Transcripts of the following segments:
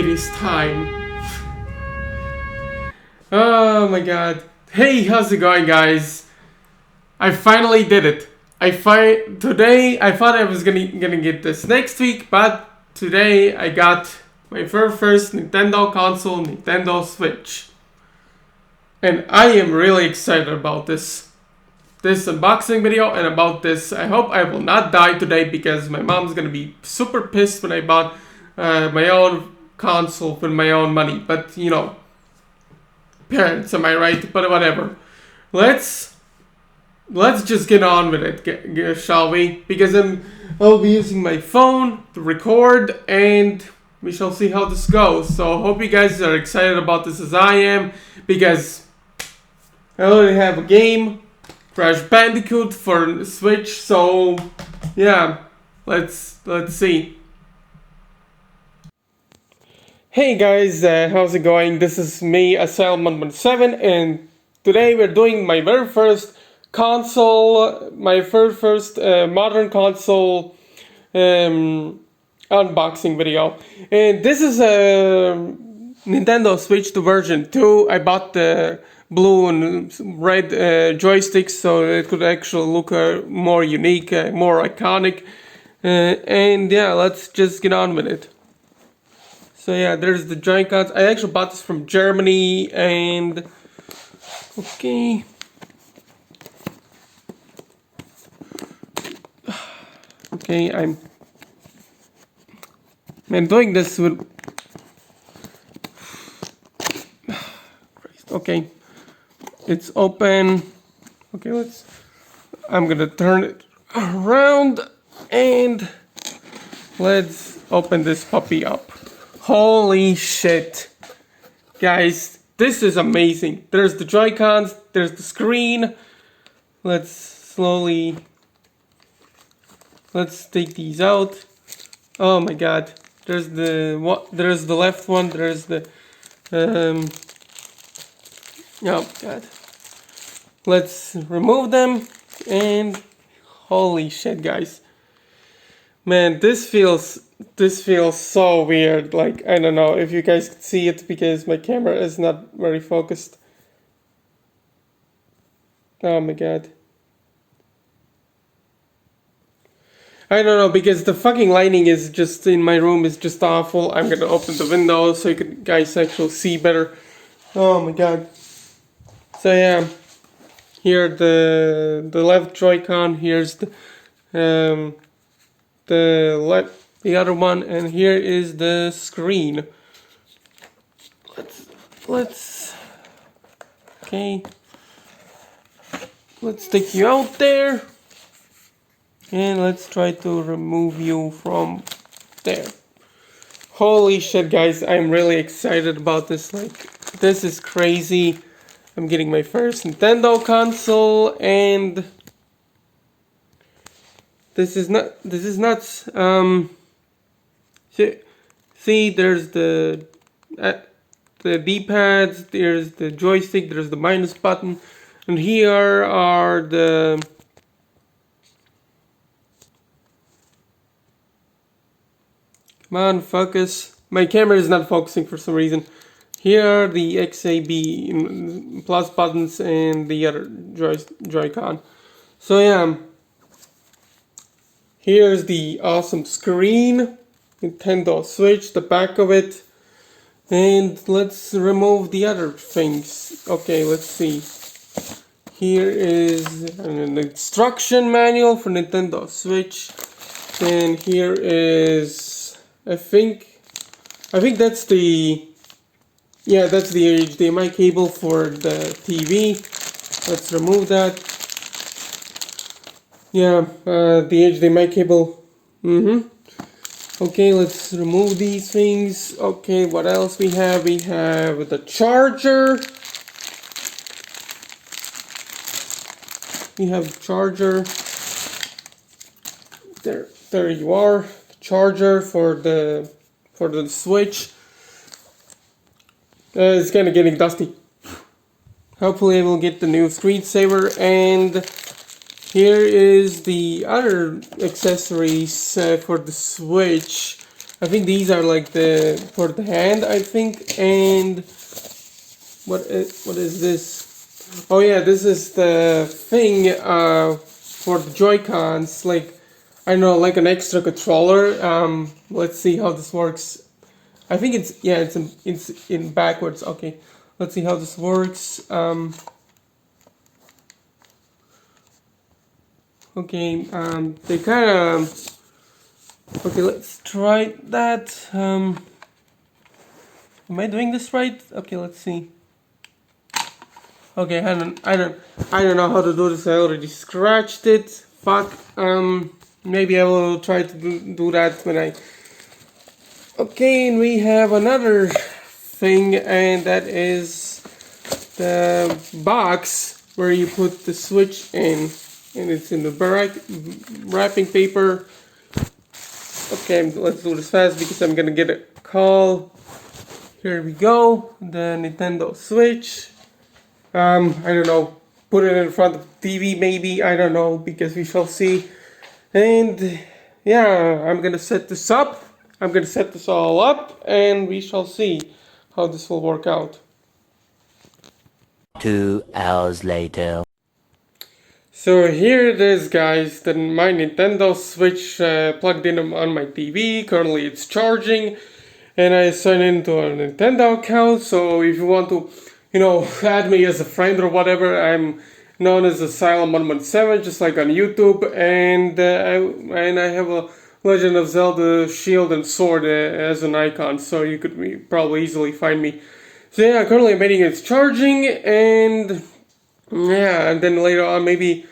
it is time. Oh my god. Hey, how's it going, guys? I finally did it. Today I thought I was gonna get this next week, but today I got my very first Nintendo console, Nintendo Switch. And I am really excited about this unboxing video and about this. I hope I will not die today because my mom's gonna be super pissed when I bought my own console with my own money. But you know, parents, am I right? But whatever. Let's just get on with it, shall we? Because I'll be using my phone to record, and we shall see how this goes. So I hope you guys are excited about this as I am, because I already have a game, Crash Bandicoot for Switch. So yeah, let's see. Hey guys, how's it going? This is me, Asylum117, and today we're doing my very first console, my first modern console unboxing video. And this is a Nintendo Switch to version 2. I bought the blue and red joysticks so it could actually look more unique, more iconic. And yeah, let's just get on with it. So yeah, there's the Joy-Cons. I actually bought this from Germany, and okay. Okay, I'm doing this with. Okay, it's open. Okay, I'm gonna turn it around and let's open this puppy up. Holy shit, guys, this is amazing. There's the Joy-Cons, there's the screen. Let's take these out. Oh my god, there's the left one, there's the oh god. Let's remove them, and holy shit, guys. Man, this feels so weird. Like, I don't know if you guys can see it because my camera is not very focused. Oh my god. I don't know, because the fucking lighting is just in my room is just awful. I'm gonna open the window so you guys actually see better. Oh my god. So yeah, here the left Joy-Con. Here's the other one, and here is the screen. Okay. Let's take you out there. And let's try to remove you from there. Holy shit, guys, I'm really excited about this. Like, this is crazy. I'm getting my first Nintendo console, and this is nuts. See, there's the D-pads, there's the joystick, there's the minus button, and here are the come on, focus. My camera is not focusing for some reason. Here are the XAB plus buttons and the other Joy-Con. So yeah, here's the awesome screen, Nintendo Switch, the back of it. And let's remove the other things. Okay, let's see. Here is an instruction manual for Nintendo Switch. And here is, I think that's the HDMI cable for the TV. Let's remove that. Yeah, the HDMI cable. Okay, let's remove these things. Okay, what else we have? We have the charger. We have the charger. There you are. Charger for the Switch. It's kind of getting dusty. Hopefully I will get the new screensaver. And here is the other accessories for the Switch. I think these are like the for the hand, I think. And what is this? Oh yeah, this is the thing for the Joy-Cons, like I don't know, like an extra controller. Let's see how this works. I think it's in backwards. Okay, let's see how this works. Okay, they kind of. Okay, let's try that. Am I doing this right? Okay, let's see. Okay, I don't know how to do this. I already scratched it. Fuck. Maybe I will try to do that when I. Okay, and we have another thing, and that is the box where you put the Switch in, and it's in the wrapping paper. Okay, let's do this fast because I'm gonna get a call. Here we go, the Nintendo Switch. I don't know, put it in front of the TV maybe, I don't know, because we shall see. And yeah, I'm gonna set this up. I'm gonna set this all up, and we shall see how this will work out. 2 hours later. So here it is, guys, my Nintendo Switch plugged in on my TV. Currently it's charging, and I signed into a Nintendo account. So if you want to, add me as a friend or whatever, I'm known as Asylum117, just like on YouTube, and I have a Legend of Zelda Shield and Sword as an icon, so you could probably easily find me. So yeah, currently I'm waiting it's charging, and yeah, and then later on maybe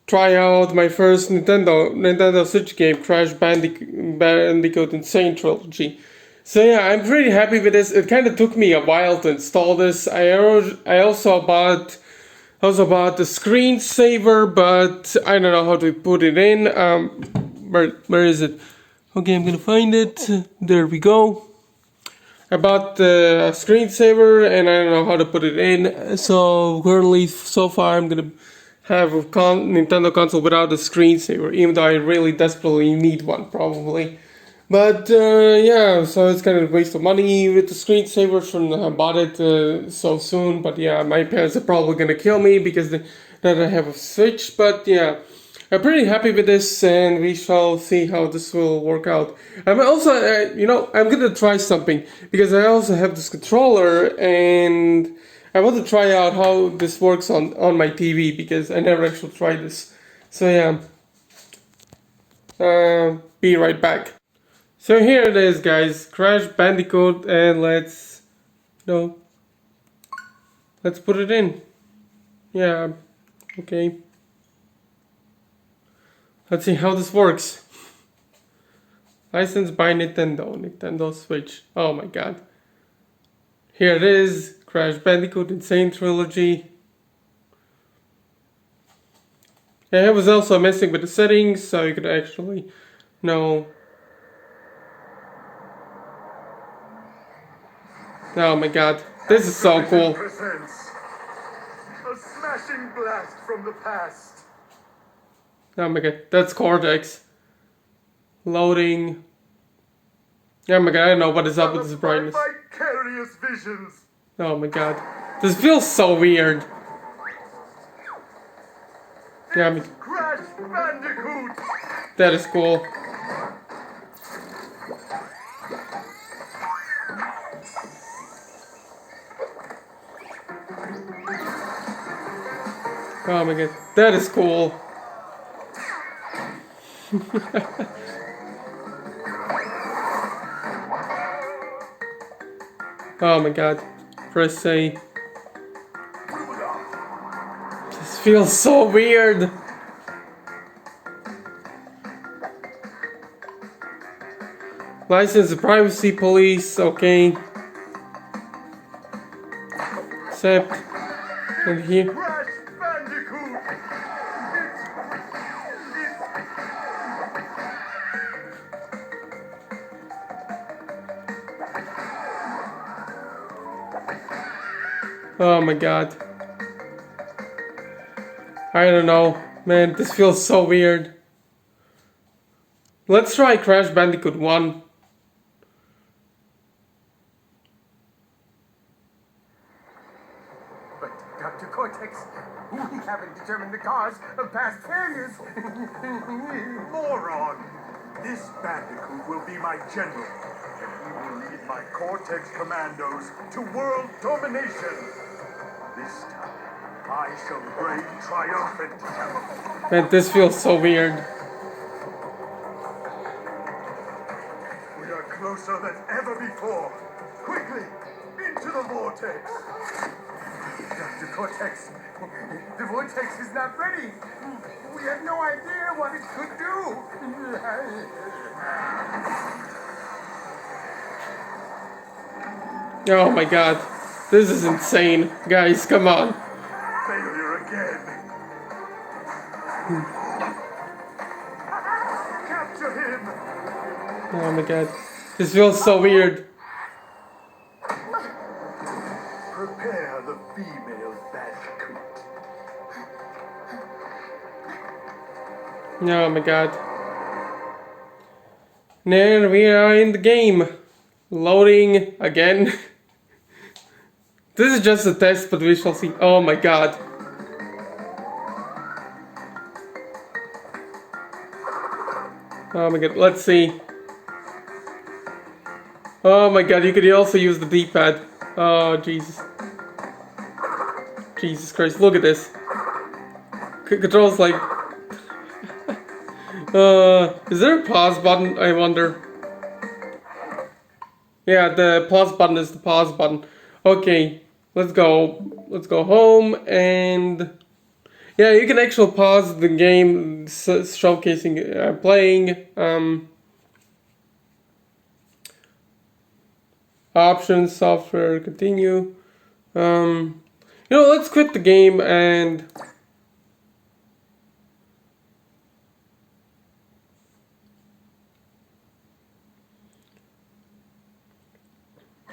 try out my first Nintendo Switch game, Crash Bandicoot Insane Trilogy. So yeah, I'm pretty happy with this. It kind of took me a while to install this. I also bought the screensaver, but I don't know how to put it in. Where is it? Okay, I'm gonna find it. There we go. I bought the screensaver and I don't know how to put it in. So currently, so far, I'm gonna have a Nintendo console without a screensaver, even though I really desperately need one, probably. But yeah, so it's kind of a waste of money with the screensaver. Shouldn't have bought it so soon. But yeah, my parents are probably gonna kill me because now that I have a Switch. But yeah, I'm pretty happy with this, and we shall see how this will work out. I'm also, I'm gonna try something because I also have this controller, and I want to try out how this works on my TV because I never actually tried this. So yeah, be right back. So here it is, guys, Crash Bandicoot, and let's put it in. Yeah, okay. Let's see how this works. Licensed by Nintendo Switch. Oh my god. Here it is, Crash Bandicoot Insane Trilogy. Yeah, I was also messing with the settings, so you could actually know. Oh my god, this is so cool. Presents a smashing blast from the past. Oh my god, that's Cortex. Loading. Oh my god, I don't know what is up with this brightness. Vicarious visions. Oh my god. This feels so weird. Yeah, I mean, Crash Bandicoot. that is cool. Oh my god, that is cool. Oh my god, press A. This feels so weird. License the privacy police, okay. Accept. And here. Crash Bandicoot. Oh my god. I don't know. Man, this feels so weird. Let's try Crash Bandicoot 1. determine the cause of past failures. Moron! This Bandicoot will be my general, and he will lead my Cortex Commandos to world domination. This time, I shall reign triumphant. Man, this feels so weird. We are closer than ever before. Quickly, into the vortex. Dr. Cortex, the vortex is not ready. We have no idea what it could do. Oh my god. This is insane. Guys, come on. Failure again. Capture him. Oh my god. This feels so weird. Prepare the female Bandicoot. Oh my god. There we are in the game. Loading again. This is just a test, but we shall see. Oh my god. Oh my god, let's see. Oh my god, you could also use the D-pad. Oh Jesus. Jesus Christ, look at this. Controls like... is there a pause button, I wonder? Yeah, the pause button is the pause button. Okay, let's go. Let's go home and... Yeah, you can actually pause the game showcasing playing. Options, software, continue. You know, let's quit the game and...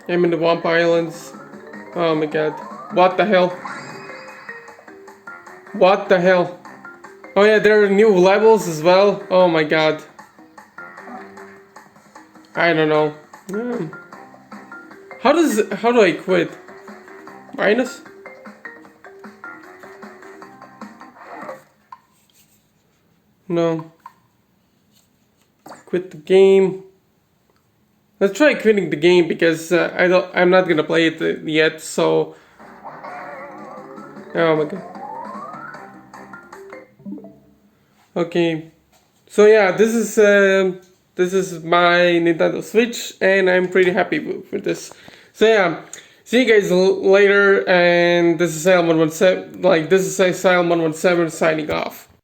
I'm in the Wampa Islands. Oh my god. What the hell? What the hell? Oh yeah, there are new levels as well. Oh my god. I don't know. How do I quit? Minus? No. Quit the game. Let's try quitting the game because I'm not gonna play it yet. So, oh my god. Okay, so yeah, this is my Nintendo Switch, and I'm pretty happy with this. So yeah, see you guys later. And this is Asylum 117. This is Asylum 117 signing off.